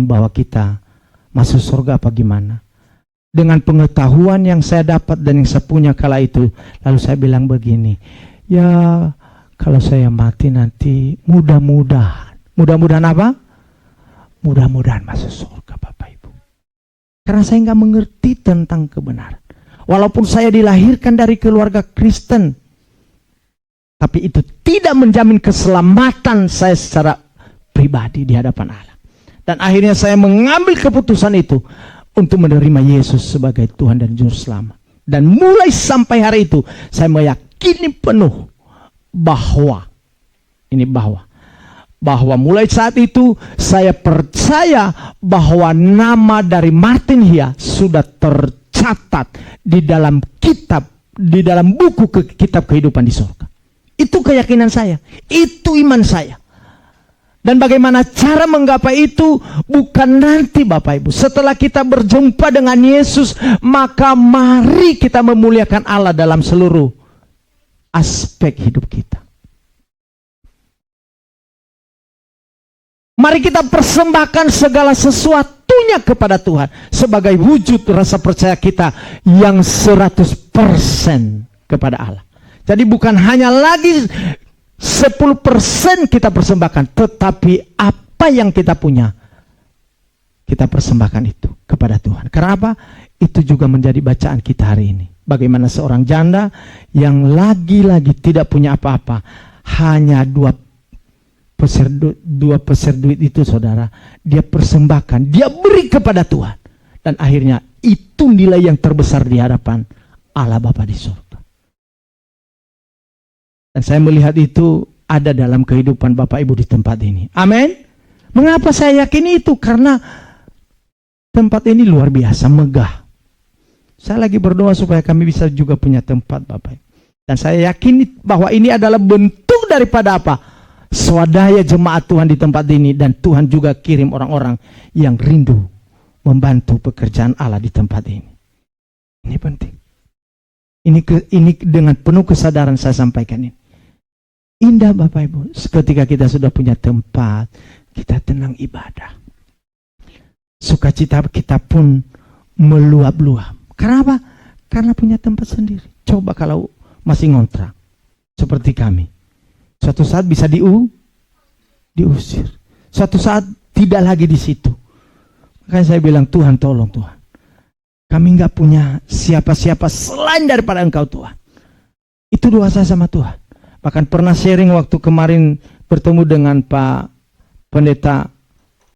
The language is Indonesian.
bahwa kita masuk surga apa gimana. Dengan pengetahuan yang saya dapat dan yang saya punya kala itu, lalu saya bilang begini, ya kalau saya mati nanti mudah-mudahan apa? Mudah-mudahan masuk surga Bapak Ibu. Karena saya nggak mengerti tentang kebenaran. Walaupun saya dilahirkan dari keluarga Kristen, tapi itu tidak menjamin keselamatan saya secara pribadi di hadapan Allah. Dan akhirnya saya mengambil keputusan itu untuk menerima Yesus sebagai Tuhan dan Juru Selamat. Dan mulai sampai hari itu, saya meyakini penuh bahwa mulai saat itu saya percaya bahwa nama dari Martin Hia sudah tercatat di dalam buku kitab kehidupan di surga. Itu keyakinan saya, itu iman saya. Dan bagaimana cara menggapai itu bukan nanti Bapak Ibu. Setelah kita berjumpa dengan Yesus, maka mari kita memuliakan Allah dalam seluruh aspek hidup kita. Mari kita persembahkan segala sesuatunya kepada Tuhan sebagai wujud rasa percaya kita yang 100% kepada Allah. Jadi bukan hanya lagi 10% kita persembahkan, tetapi apa yang kita punya kita persembahkan itu kepada Tuhan. Karena apa? Itu juga menjadi bacaan kita hari ini. Bagaimana seorang janda yang lagi-lagi tidak punya apa-apa, hanya dua peser duit itu saudara, dia persembahkan, dia beri kepada Tuhan. Dan akhirnya itu nilai yang terbesar di hadapan Allah Bapa di surga. Dan saya melihat itu ada dalam kehidupan Bapak Ibu di tempat ini. Amin. Mengapa saya yakin itu? Karena tempat ini luar biasa megah. Saya lagi berdoa supaya kami bisa juga punya tempat Bapak Ibu. Dan saya yakin bahwa ini adalah bentuk daripada apa? Swadaya jemaat Tuhan di tempat ini. Dan Tuhan juga kirim orang-orang yang rindu membantu pekerjaan Allah di tempat ini. Ini penting. Ini dengan penuh kesadaran saya sampaikan ini. Indah Bapak Ibu, ketika kita sudah punya tempat, kita tenang ibadah. Sukacita kita pun meluap-luap. Karena apa? Karena punya tempat sendiri. Coba kalau masih ngontrak, seperti kami. Suatu saat bisa diusir. Suatu saat tidak lagi di situ. Makanya saya bilang, Tuhan tolong Tuhan. Kami nggak punya siapa-siapa selain daripada Engkau Tuhan. Itu doa saya sama Tuhan. Bahkan pernah sharing waktu kemarin bertemu dengan Pak Pendeta